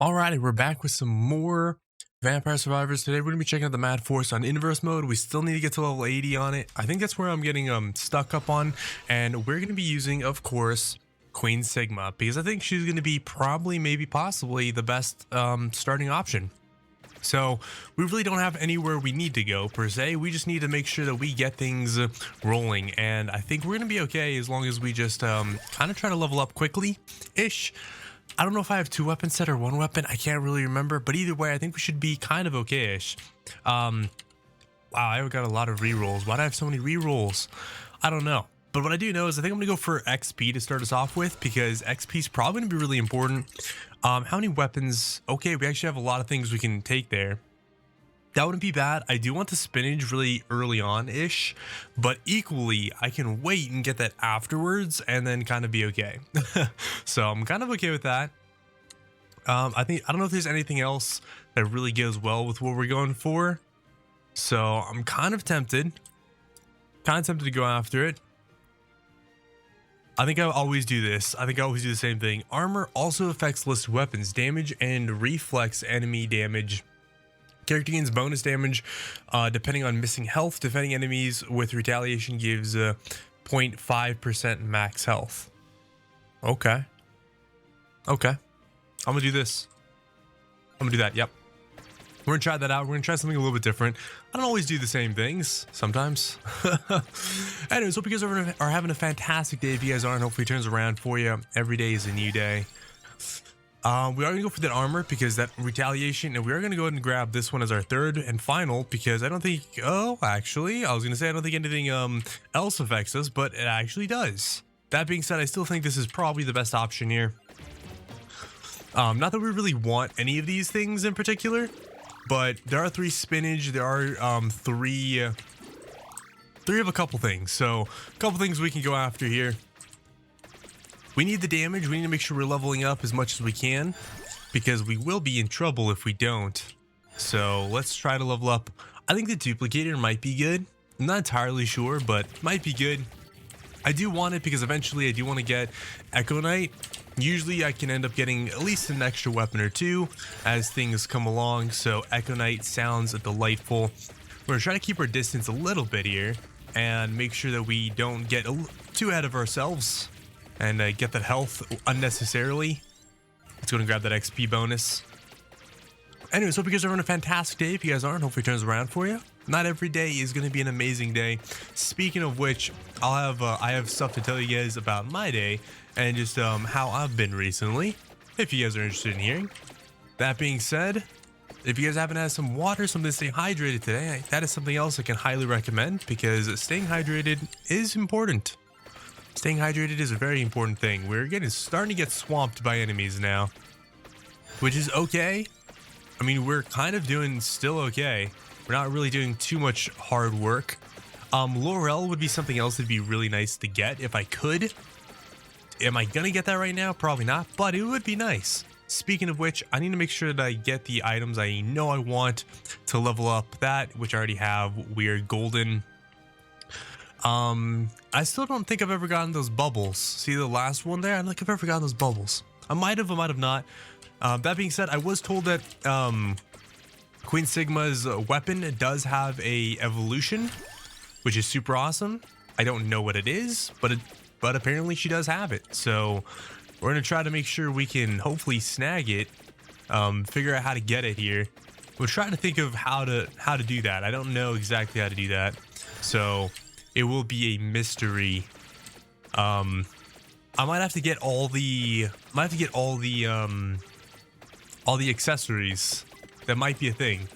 Alrighty, we're back with some more Vampire Survivors. Today we're going to be checking out the Mad Force on Inverse mode. We still need to get to level 80 on it. I think that's where I'm getting stuck up on. And we're going to be using, of course, Queen Sigma. Because I think she's going to be probably, maybe, possibly the best starting option. So we really don't have anywhere we need to go per se. We just need to make sure that we get things rolling. And I think we're going to be okay as long as we just kind of try to level up quickly-ish. I don't know if I have two weapons set or one weapon. I can't really remember, but either way, I think we should be kind of okay-ish. Wow, I got a lot of rerolls. Why do I have so many rerolls? I don't know. But what I do know is I think I'm going to go for XP to start us off with, because XP is probably going to be really important. How many weapons? Okay, we actually have a lot of things we can take there. That wouldn't be bad. I do want the spinach really early on-ish, but equally, I can wait and get that afterwards and then kind of be okay. So I'm kind of okay with that. I don't know if there's anything else that really goes well with what we're going for. So I'm kind of tempted to go after it. I think I always do this. I think I always do the same thing. Armor also affects listed weapons damage and reflex enemy damage. Character gains bonus damage depending on missing health. Defending enemies with retaliation gives 0.5% max health. Okay. I'm gonna do this. I'm gonna do that. Yep. We're gonna try that out. We're gonna try something a little bit different. I don't always do the same things sometimes. Anyways, hope you guys are having a fantastic day. If you guys aren't, hopefully it turns around for you. Every day is a new day. We are going to go for that armor because that retaliation, and we are going to go ahead and grab this one as our third and final, because I don't think, actually, I was going to say I don't think anything else affects us, but it actually does. That being said, I still think this is probably the best option here. Not that we really want any of these things in particular, but there are 3 spinach, there are three of a couple things, so a couple things we can go after here. We need the damage. We need to make sure we're leveling up as much as we can, because we will be in trouble if we don't. So let's try to level up. I think the duplicator might be good. I'm not entirely sure, but might be good. I do want it because eventually I do want to get Echo Knight. Usually I can end up getting at least an extra weapon or two as things come along. So Echo Knight sounds delightful. We're going to try to keep our distance a little bit here and make sure that we don't get too ahead of ourselves and get that health unnecessarily. Let's go and grab that XP bonus. Anyways, hope you guys are having a fantastic day. If you guys aren't, hopefully it turns around for you. Not every day is going to be an amazing day. Speaking of which, I have stuff to tell you guys about my day and just how I've been recently, if you guys are interested in hearing. That being said, if you guys haven't had some water, something to stay hydrated today, that is something else I can highly recommend, because staying hydrated is important. Staying hydrated is a very important thing. We're starting to get swamped by enemies now, which is okay. I mean, we're kind of doing still okay. We're not really doing too much hard work. LvL would be something else that'd be really nice to get if I could. Am I gonna get that right now? Probably not, but it would be nice. Speaking of which, I need to make sure that I get the items I know I want to level up that, which I already have. Weird golden. I still don't think I've ever gotten those bubbles. See the last one there? I don't think I've ever gotten those bubbles. I might have not. That being said, I was told that Queen Sigma's weapon does have a evolution, which is super awesome. I don't know what it is, but apparently she does have it. So we're gonna try to make sure we can hopefully snag it, figure out how to get it here. We're trying to think of how to do that. I don't know exactly how to do that, so it will be a mystery. I might have to get all the accessories. That might be a thing.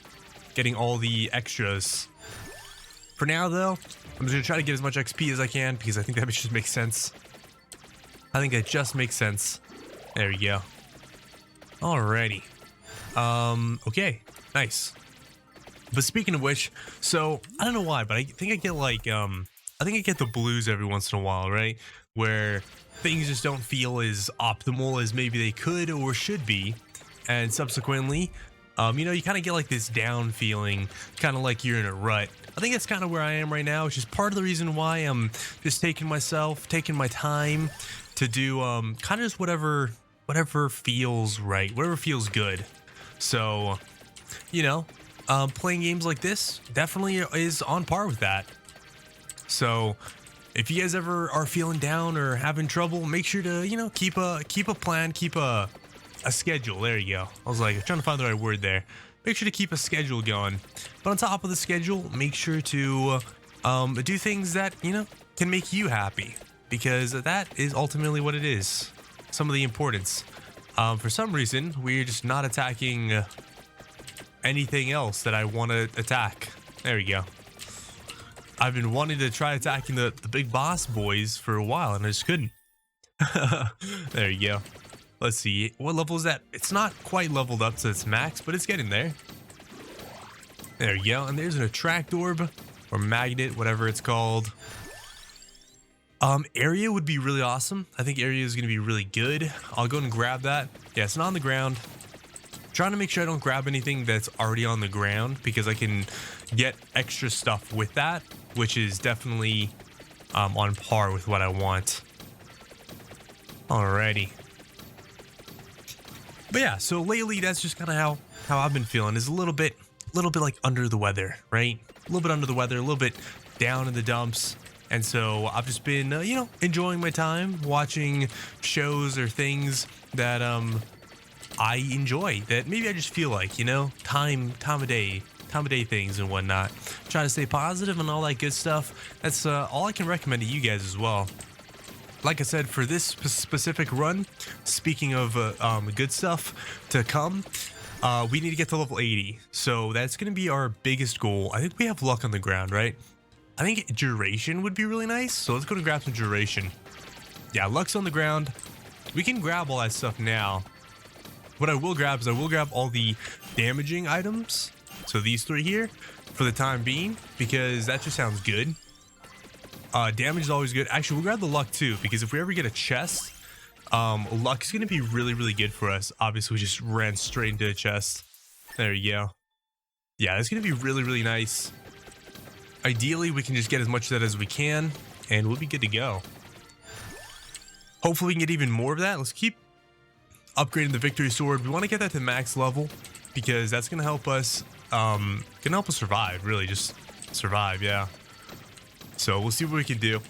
Getting all the extras. For now, though, I'm just gonna try to get as much XP as I can, because I think that just makes sense. I think that just makes sense. There you go. Alrighty. Okay. Nice. But speaking of which, so I don't know why, but I think I get like I think I get the blues every once in a while, right? Where things just don't feel as optimal as maybe they could or should be, and subsequently, you kind of get like this down feeling, kind of like you're in a rut. I think that's kind of where I am right now, which is part of the reason why I'm just taking my time to do kind of just whatever whatever feels right, whatever feels good. So, you know, playing games like this definitely is on par with that. So if you guys ever are feeling down or having trouble, make sure to, you know, keep a plan, keep a schedule. There you go. I was like trying to find the right word there. Make sure to keep a schedule going. But on top of the schedule, make sure to do things that, you know, can make you happy, because that is ultimately what it is. Some of the importance. For some reason, we're just not attacking anything else that I want to attack. There we go. I've been wanting to try attacking the big boss boys for a while, and I just couldn't. There you go. Let's see. What level is that? It's not quite leveled up to its max, but it's getting there. There you go. And there's an attract orb or magnet, whatever it's called. Area would be really awesome. I think area is going to be really good. I'll go and grab that. Yeah, it's not on the ground. Trying to make sure I don't grab anything that's already on the ground, because I can get extra stuff with that, which is definitely on par with what I want. Alrighty. But yeah, so lately that's just kind of how I've been feeling, is a little bit like under the weather, right? A little bit under the weather, a little bit down in the dumps. And so I've just been, you know, enjoying my time watching shows or things that I enjoy, that maybe I just feel like, you know, time of day things and whatnot. Try to stay positive and all that good stuff. That's all I can recommend to you guys as well. Like I said, for this specific run, speaking of good stuff to come, we need to get to level 80. So that's going to be our biggest goal. I think we have luck on the ground, right? I think duration would be really nice. So let's go and grab some duration. Yeah, luck's on the ground. We can grab all that stuff now. What I will grab is all the damaging items. So these three here for the time being, because that just sounds good. Damage is always good. Actually, we'll grab the luck too, because if we ever get a chest, luck is going to be really, really good for us. Obviously, we just ran straight into a chest. There you go. Yeah, it's going to be really, really nice. Ideally, we can just get as much of that as we can, and we'll be good to go. Hopefully, we can get even more of that. Let's keep upgrading the victory sword. We want to get that to max level, because that's going to help us, survive, really, just survive, yeah. So we'll see what we can do.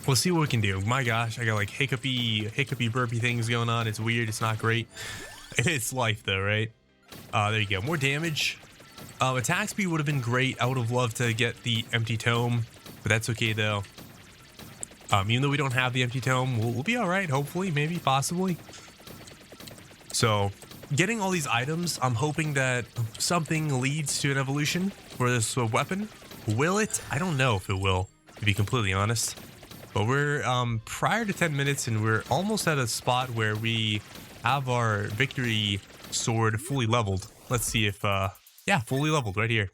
We'll see what we can do. My gosh, I got like hiccupy burpy things going on. It's weird. It's not great. It's life though, right? There you go. More damage. Attack speed would have been great. I would have loved to get the empty tome, but that's okay though. Even though we don't have the empty tome, we'll be all right. Hopefully, maybe, possibly. So getting all these items, I'm hoping that something leads to an evolution for this weapon. Will it? I don't know if it will, to be completely honest. But we're prior to 10 minutes, and we're almost at a spot where we have our victory sword fully leveled. Let's see if, yeah, fully leveled right here.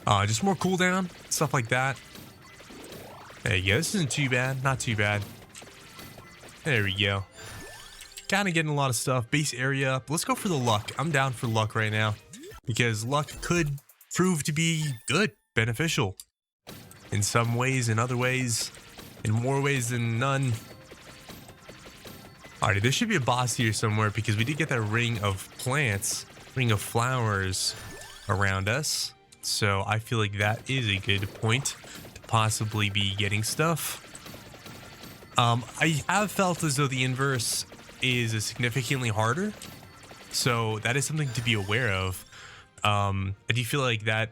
Just more cooldown, stuff like that. There you go. This isn't too bad. Not too bad. There we go. Kind of getting a lot of stuff. Base area up. Let's go for the luck. I'm down for luck right now, because luck could prove to be good, beneficial in some ways, in other ways, in more ways than none. Alrighty, there should be a boss here somewhere, because we did get that ring of plants, ring of flowers around us. So I feel like that is a good point to possibly be getting stuff. I have felt as though the inverse is significantly harder, so that is something to be aware of. I do feel like that,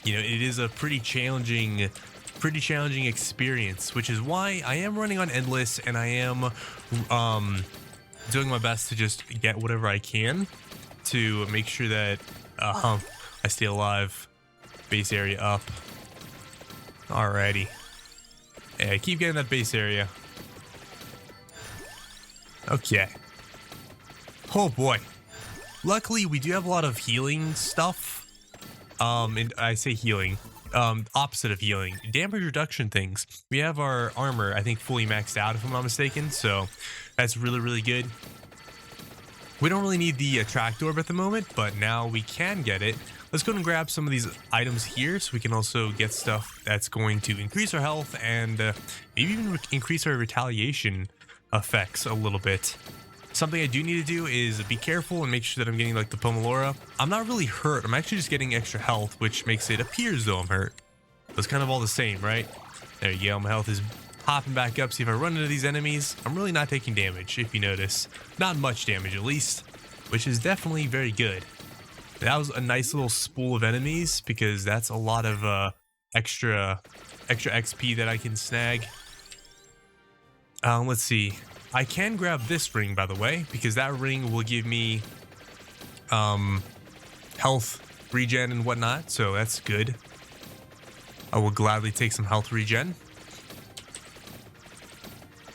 you know, it is a pretty challenging experience, which is why I am running on endless, and I am doing my best to just get whatever I can to make sure that I stay alive. Base area up. Alrighty. Yeah, keep getting that base area. Okay. Oh boy. Luckily, we do have a lot of healing stuff. And I say healing. Opposite of healing. Damage reduction things. We have our armor, I think, fully maxed out, if I'm not mistaken. So that's really, really good. We don't really need the attract orb at the moment, but now we can get it. let's go and grab some of these items here so we can also get stuff that's going to increase our health and maybe even increase our retaliation effects a little bit. Something I do need to do is be careful and make sure that I'm getting like the Pomalora. I'm not really hurt. I'm actually just getting extra health, which makes it appear as though I'm hurt. It's kind of all the same, right? There you go. My health is popping back up. See, if I run into these enemies, I'm really not taking damage, if you notice. Not much damage, at least, which is definitely very good. That was a nice little spool of enemies because that's a lot of extra XP that I can snag. Let's see. I can grab this ring, by the way, because that ring will give me health regen and whatnot, so that's good. I will gladly take some health regen.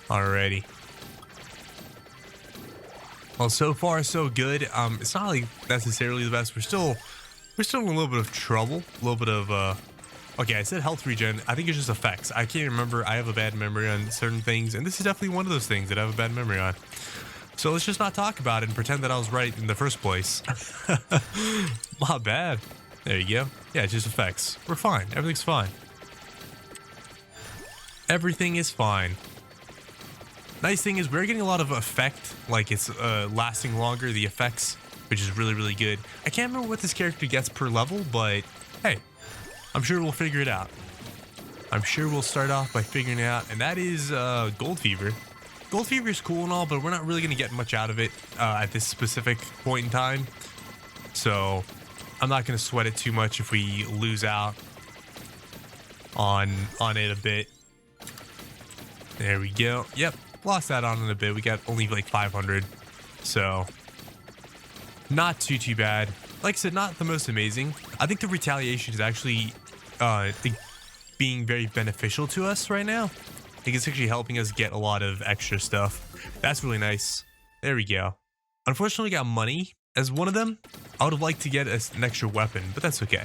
Alrighty. Well, so far so good. It's not like necessarily the best. We're still in a little bit of trouble. A little bit of okay, I said health regen. I think it's just effects. I can't remember. I have a bad memory on certain things, and this is definitely one of those things that I have a bad memory on. So let's just not talk about it and pretend that I was right in the first place. Not bad. There you go. Yeah, it's just effects. We're fine. Everything's fine. Everything is fine. Nice thing is we're getting a lot of effect, like it's lasting longer, the effects, which is really, really good. I can't remember what this character gets per level, but hey, I'm sure we'll figure it out. I'm sure we'll start off by figuring it out, and that is Gold Fever. Gold Fever is cool and all, but we're not really going to get much out of it at this specific point in time. So I'm not going to sweat it too much if we lose out on it a bit. There we go. Yep, lost that on it a bit. We got only like 500, so not too bad. Like I said, not the most amazing. I think the retaliation is actually being very beneficial to us right now. I think it's actually helping us get a lot of extra stuff. That's really nice. There we go. Unfortunately, got money as one of them. I would have liked to get an extra weapon, but that's okay.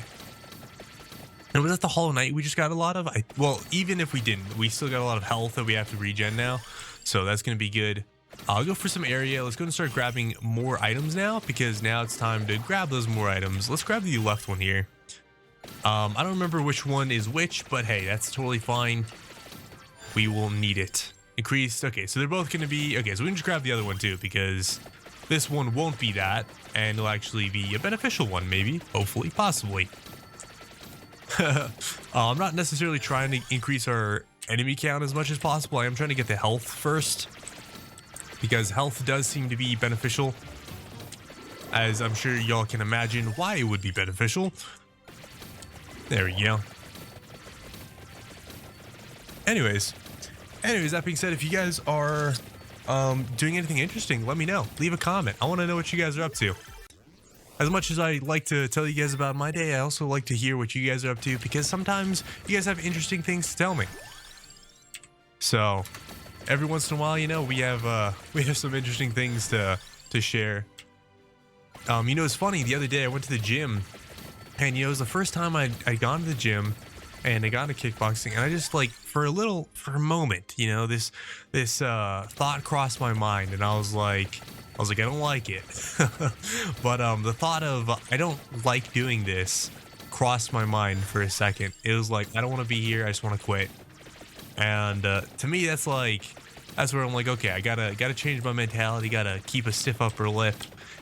And was that the Hollow Knight we just got a lot of? Well, even if we didn't, we still got a lot of health that we have to regen now. So that's going to be good. I'll go for some area. Let's go and start grabbing more items now, because now it's time to grab those more items. Let's grab the left one here. I don't remember which one is which, but hey, that's totally fine. We will need it. Increased. Okay, so they're both going to be... Okay, so we can just grab the other one too, because this one won't be that, and it'll actually be a beneficial one, maybe. Hopefully. Possibly. I'm not necessarily trying to increase our enemy count as much as possible. I am trying to get the health first, because health does seem to be beneficial, as I'm sure y'all can imagine why it would be beneficial. There we go. Anyways, that being said, if you guys are doing anything interesting, let me know. Leave a comment. I want to know what you guys are up to. As much as I like to tell you guys about my day, I also like to hear what you guys are up to, because sometimes you guys have interesting things to tell me. So every once in a while, you know, we have some interesting things to share. You know, it's funny. The other day I went to the gym, and you know, it was the first time I'd gone to the gym, and I got into kickboxing, and I just like for a moment, you know, this thought crossed my mind, and I was like, I don't like it. But the thought of I don't like doing this crossed my mind for a second. It was like, I don't want to be here. I just want to quit. And to me, that's where I'm like, okay, I gotta change my mentality. Gotta keep a stiff upper lip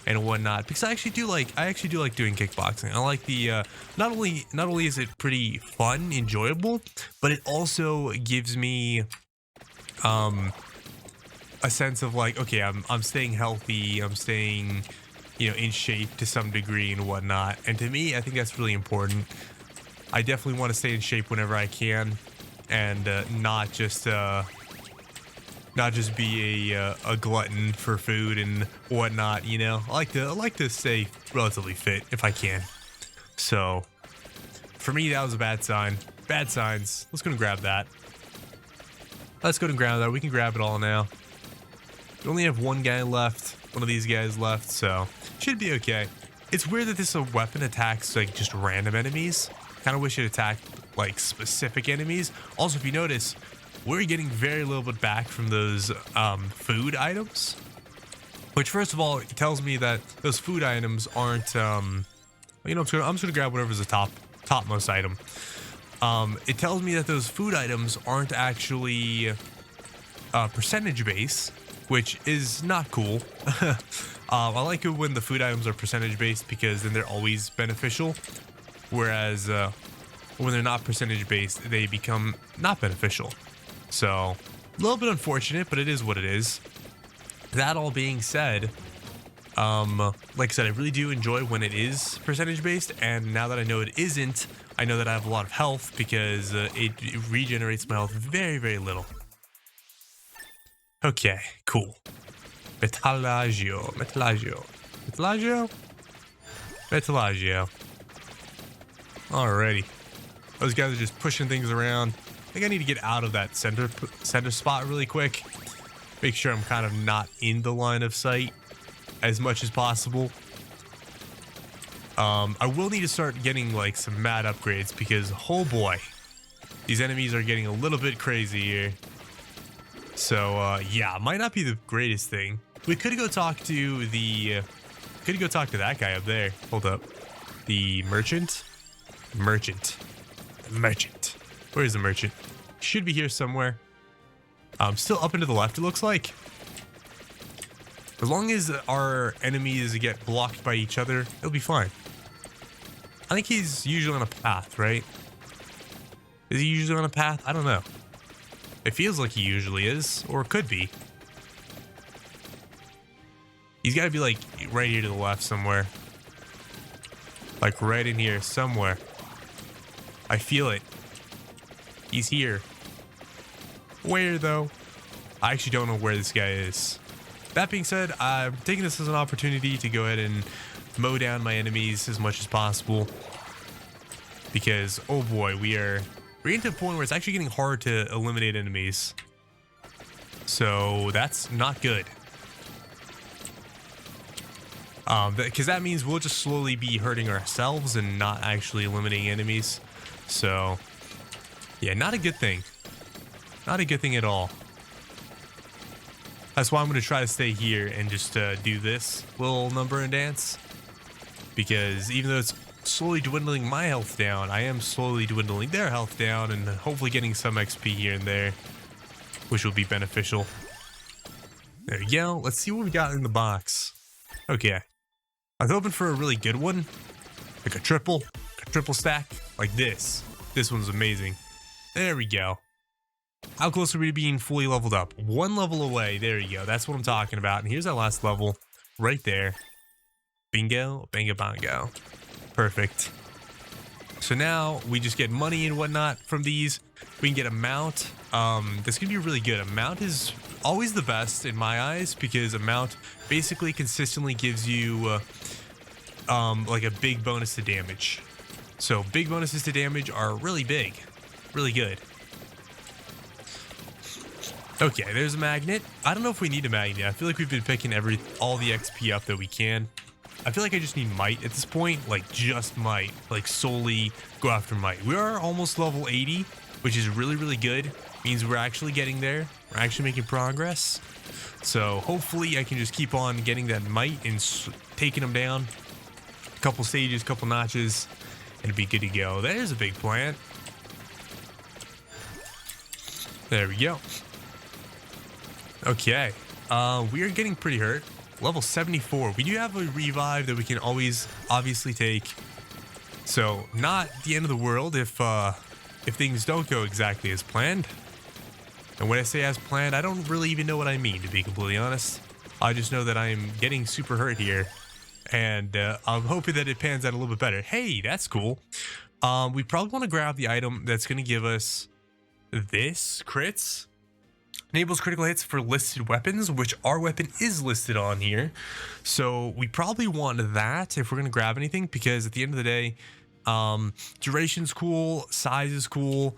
and whatnot, because I actually do like doing kickboxing. I like the not only is it pretty fun, enjoyable, but it also gives me a sense of like, okay, I'm staying healthy, I'm staying, you know, in shape to some degree and whatnot. And to me, I think that's really important. I definitely want to stay in shape whenever I can, and not just be a glutton for food and whatnot. You know, I like to stay relatively fit if I can. So for me, that was a bad sign. Bad signs. Let's go and grab that. Let's go and grab that. We can grab it all now. We only have one guy left, one of these guys left, so should be okay. It's weird that this weapon attacks like just random enemies. Kind of wish it attacked like specific enemies. Also, if you notice, we're getting very little bit back from those food items, which first of all, it tells me that those food items aren't You know, I'm just gonna grab whatever's the topmost item. It tells me that those food items aren't actually percentage based, which is not cool. I like it when the food items are percentage based because then they're always beneficial. Whereas when they're not percentage based, they become not beneficial. So a little bit unfortunate, but it is what it is. That all being said, like I said, I really do enjoy when it is percentage based, and now that I know it isn't, I know that I have a lot of health because it regenerates my health very, very little. Okay, cool. Metallagio. Alrighty. Those guys are just pushing things around. I think I need to get out of that center spot really quick. Make sure I'm kind of not in the line of sight as much as possible. I will need to start getting like some mad upgrades because, oh boy, these enemies are getting a little bit crazy here. So yeah, might not be the greatest thing. We could go talk to the that guy up there. Hold up. The merchant. Where is the merchant? Should be here somewhere. Still up and to the left, it looks like. As long as our enemies get blocked by each other, it'll be fine. I think he's usually on a path, right? Is he usually on a path? I don't know. It feels like he usually is, or could be. He's got to be like right here to the left somewhere. Like right in here somewhere. I feel it. He's here. Where though? I actually don't know where this guy is. That being said, I'm taking this as an opportunity to go ahead and mow down my enemies as much as possible. Because, oh boy, we're getting to a point where it's actually getting hard to eliminate enemies. So that's not good. Because that means we'll just slowly be hurting ourselves and not actually eliminating enemies. So, yeah, not a good thing. Not a good thing at all. That's why I'm going to try to stay here and just do this little number and dance. Because even though it's slowly dwindling my health down, I am slowly dwindling their health down and hopefully getting some XP here and there, which will be beneficial. There we go. Let's see what we got in the box. Okay. I was hoping for a really good one. Like a triple stack. Like this. This one's amazing. There we go. How close are we to being fully leveled up? One level away. There you go. That's what I'm talking about. And here's our last level. Right there. Bingo. Bango bongo. Perfect. So now we just get money and whatnot from these. We can get a mount. This can be really good. A mount is always the best in my eyes because a mount basically consistently gives you like a big bonus to damage. So big bonuses to damage are really big. Really good. Okay, there's a magnet. I don't know if we need a magnet. I feel like we've been picking all the XP up that we can. I feel like I just need might at this point, like just might, like solely go after might. We are almost level 80, which is really, really good. Means we're actually getting there. We're actually making progress. So hopefully I can just keep on getting that might and taking them down. A couple stages, couple notches, and be good to go. There's a big plant. There we go. Okay, we are getting pretty hurt. Level 74. We do have a revive that we can always obviously take. So not the end of the world if things don't go exactly as planned. And when I say as planned, I don't really even know what I mean, to be completely honest. I just know that I'm getting super hurt here. And I'm hoping that it pans out a little bit better. Hey, that's cool. We probably want to grab the item that's going to give us this crits. Enables critical hits for listed weapons, which our weapon is listed on here. So we probably want that if we're going to grab anything, because at the end of the day, duration's cool, size is cool,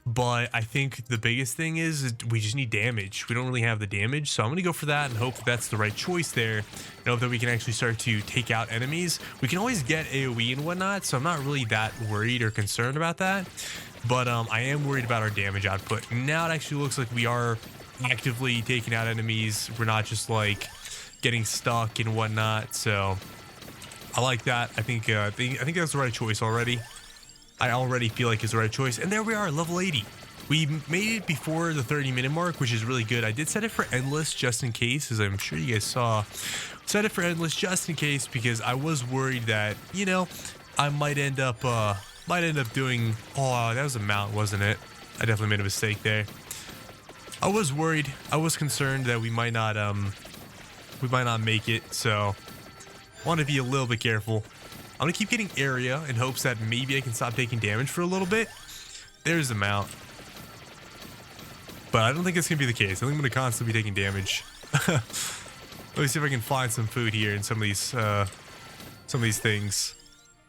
but I think the biggest thing is we just need damage. We don't really have the damage, so I'm going to go for that and hope that that's the right choice there. And hope that we can actually start to take out enemies. We can always get AoE and whatnot, so I'm not really that worried or concerned about that. But I am worried about our damage output. Now it actually looks like we are actively taking out enemies. We're not just like getting stuck and whatnot. So I like that. I think that's the right choice already. I already feel like it's the right choice. And there we are, level 80. We made it before the 30-minute mark, which is really good. I did set it for endless just in case, as I'm sure you guys saw. Set it for endless just in case because I was worried that, you know, I might end up doing. Oh, that was a mount, wasn't it? I definitely made a mistake there. I was worried. I was concerned that we might not make it. So I want to be a little bit careful. I'm gonna keep getting area in hopes that maybe I can stop taking damage for a little bit. There's the mount. But I don't think it's gonna be the case. I think I'm gonna constantly be taking damage. Let me see if I can find some food here in some of these things.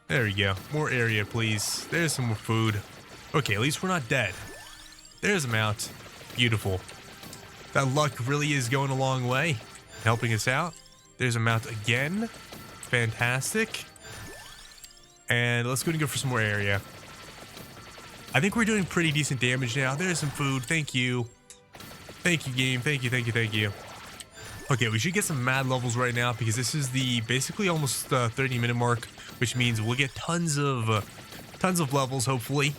There we go. More area, please. There's some more food. Okay, at least we're not dead. There's a mount. Beautiful. That luck really is going a long way, helping us out. There's a mount again. Fantastic. And let's go and go for some more area. I think we're doing pretty decent damage now. There's some food. Thank you. Thank you, game. Thank you, thank you, thank you. Okay, we should get some mad levels right now because this is the basically almost 30-minute mark, which means we'll get tons of levels, hopefully.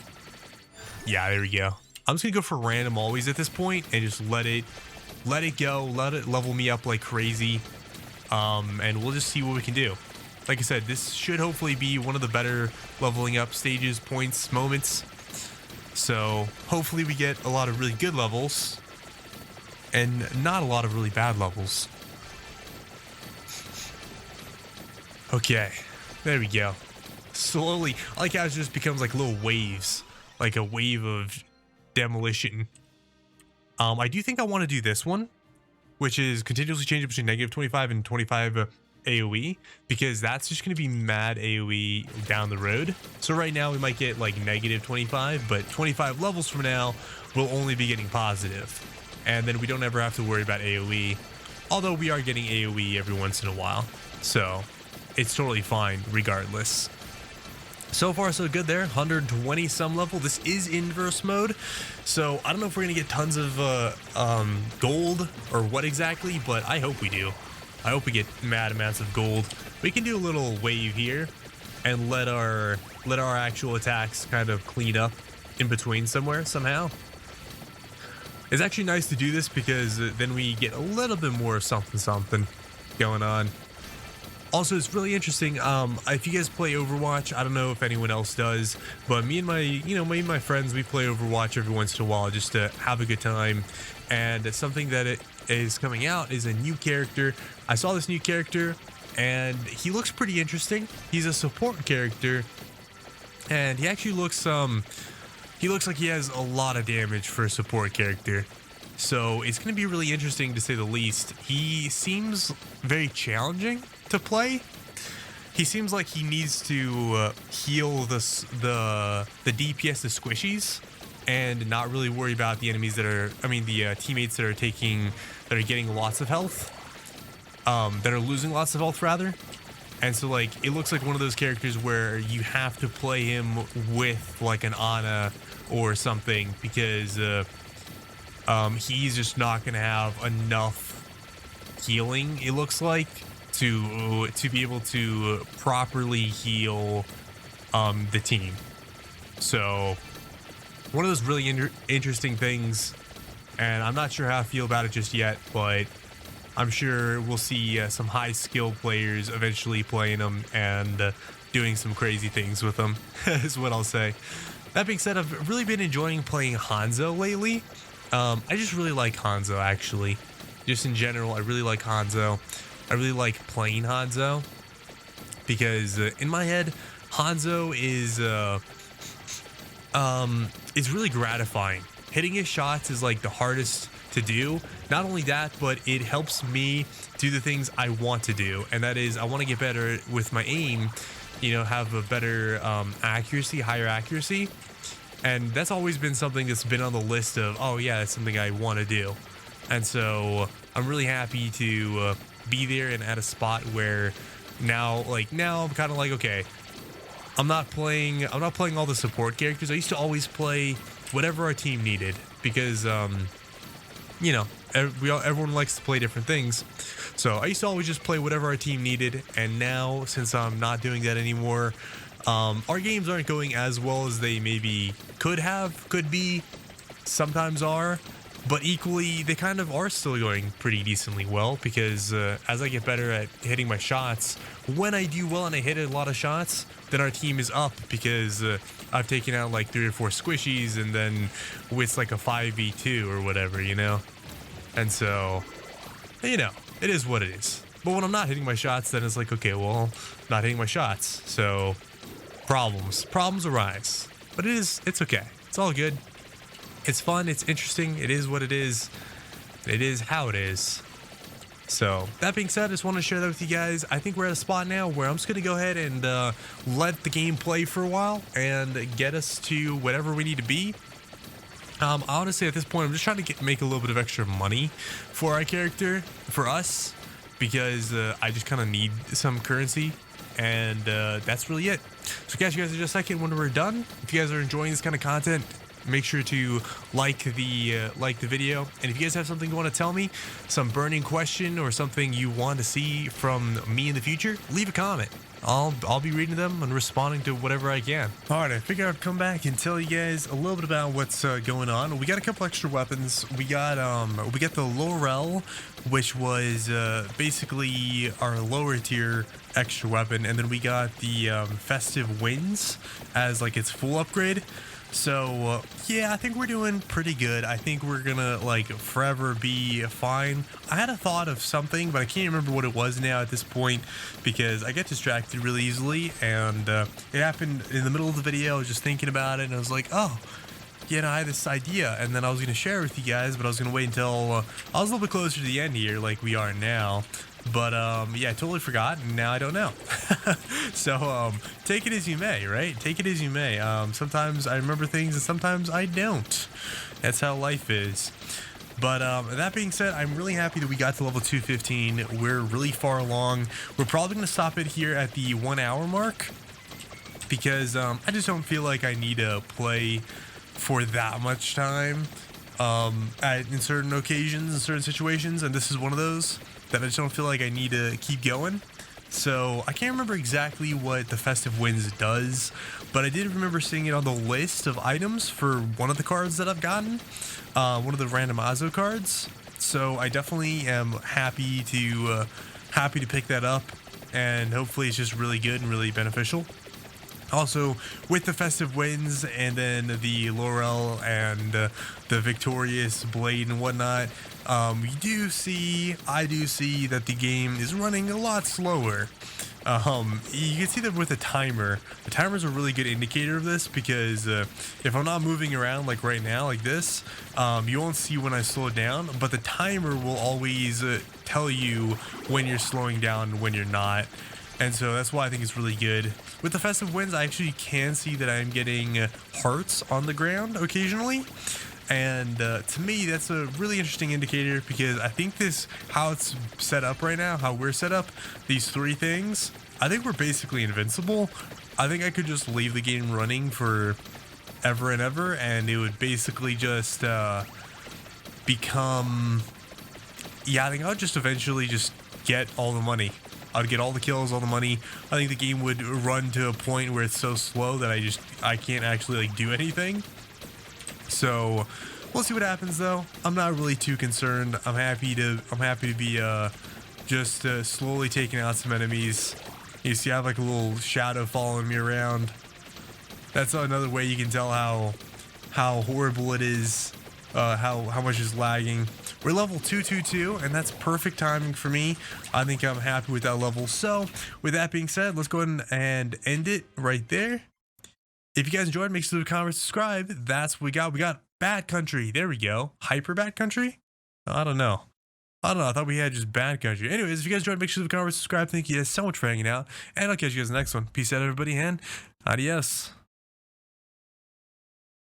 Yeah, there we go. I'm just gonna go for random always at this point and just let it go, let it level me up like crazy. And we'll just see what we can do. Like I said, this should hopefully be one of the better leveling up stages, points, moments. So hopefully we get a lot of really good levels and not a lot of really bad levels. Okay, there we go. Slowly, I like how it just becomes like little waves, like a wave of demolition. I do think I want to do this one, which is continuously change between -25 and 25 AoE, because that's just going to be mad AoE down the road. So right now we might get like -25, but 25 levels from now we'll only be getting positive, and then we don't ever have to worry about AoE, although we are getting AoE every once in a while, so it's totally fine regardless. So far so good there. 120 some level. This is inverse mode, so I don't know if we're gonna get tons of gold or what exactly, but I hope we do. I hope we get mad amounts of gold. We can do a little wave here and let our actual attacks kind of clean up in between somewhere somehow. It's actually nice to do this because then we get a little bit more of something going on. Also, it's really interesting. If you guys play Overwatch, I don't know if anyone else does, but me and my friends, we play Overwatch every once in a while just to have a good time. And something that it is coming out is a new character. I saw this new character, and he looks pretty interesting. He's a support character, and he actually looks like he has a lot of damage for a support character. So it's going to be really interesting to say the least. He seems very challenging to play. He seems like he needs to heal the DPS, the squishies, and not really worry about the enemies the teammates that are getting lots of health, that are losing lots of health rather. And so like it looks like one of those characters where you have to play him with like an Ana or something, because he's just not gonna have enough healing, it looks like, to be able to properly heal the team. So one of those really interesting things, and I'm not sure how I feel about it just yet, but I'm sure we'll see some high skill players eventually playing them and doing some crazy things with them is what I'll say. That being said, I've really been enjoying playing Hanzo lately. I just really like Hanzo, actually. Just in general, I really like Hanzo. I really like playing Hanzo because in my head, Hanzo is really gratifying. Hitting his shots is like the hardest to do. Not only that, but it helps me do the things I want to do, and that is I want to get better with my aim, you know, have a better accuracy, higher accuracy. And that's always been something that's been on the list of, oh yeah, that's something I want to do. And so I'm really happy to be there and at a spot where now I'm kind of like, okay, I'm not playing all the support characters. I used to always play whatever our team needed because you know, everyone likes to play different things. So I used to always just play whatever our team needed, and now since I'm not doing that anymore, our games aren't going as well as they maybe could be, sometimes are, but equally they kind of are still going pretty decently well, because as I get better at hitting my shots, when I do well and I hit a lot of shots, then our team is up, because I've taken out like 3 or 4 squishies, and then it's like a 5v2 or whatever, you know. And so, you know, it is what it is. But when I'm not hitting my shots, then it's like, okay, well, not hitting my shots, so problems arise. But it's okay, it's all good. It's fun, it's interesting, it is what it is how it is. So that being said, I just want to share that with you guys. I think we're at a spot now where I'm just gonna go ahead and let the game play for a while and get us to whatever we need to be. Honestly, at this point, I'm just trying to make a little bit of extra money for our character, for us, because I just kind of need some currency, and that's really it. So catch you guys in just a second when we're done. If you guys are enjoying this kind of content, make sure to like the video, and if you guys have something you want to tell me, some burning question or something you want to see from me in the future, leave a comment. I'll be reading them and responding to whatever I can. All right, I figured I'd come back and tell you guys a little bit about what's going on. We got a couple extra weapons. We got the LvL, which was basically our lower tier extra weapon, and then we got the festive winds as like its full upgrade. So yeah, I think we're doing pretty good. I think we're gonna like forever be fine. I had a thought of something, but I can't remember what it was now at this point, because I get distracted really easily, and it happened in the middle of the video. I was just thinking about it, and I was like, oh, you know, I had this idea, and then I was gonna share it with you guys, but I was gonna wait until I was a little bit closer to the end here, like we are now. But yeah, I totally forgot, and now I don't know. So take it as you may, right? Take it as you may. Sometimes I remember things and sometimes I don't. That's how life is. But that being said, I'm really happy that we got to level 215. We're really far along. We're probably going to stop it here at the 1 hour mark, because I just don't feel like I need to play for that much time in certain occasions, in certain situations, and this is one of those that I just don't feel like I need to keep going. So I can't remember exactly what the Festive Winds does, but I did remember seeing it on the list of items for one of the cards that I've gotten, one of the randomizo cards. So I definitely am happy to pick that up, and hopefully it's just really good and really beneficial. Also, with the Festive Winds and then the LvL and the Victorious Blade and whatnot, I do see that the game is running a lot slower. You can see that with the timer. The timer is a really good indicator of this, because if I'm not moving around like right now, like this, you won't see when I slow down, but the timer will always tell you when you're slowing down and when you're not. And so that's why I think it's really good. With the Festive Winds, I actually can see that I'm getting hearts on the ground occasionally. And to me, that's a really interesting indicator, because I think how it's set up right now, how we're set up, these 3 things, I think we're basically invincible. I think I could just leave the game running for ever and ever, and it would basically just become, yeah, I think I would just eventually just get all the money. I'd get all the kills, all the money. I think the game would run to a point where it's so slow that I can't actually like do anything. So we'll see what happens though. I'm not really too concerned. I'm happy to be just slowly taking out some enemies. You see I have like a little shadow following me around. That's another way you can tell how horrible it is, how much is lagging. We're level 222, and that's perfect timing for me. I think I'm happy with that level. So with that being said, let's go ahead and end it right there. If you guys enjoyed, make sure to comment, subscribe. That's what we got. We got Bad Country. There we go. Hyper Bad Country? I don't know. I thought we had just Bad Country. Anyways, if you guys enjoyed, make sure to comment, subscribe. Thank you guys so much for hanging out, and I'll catch you guys in the next one. Peace out, everybody, and adios.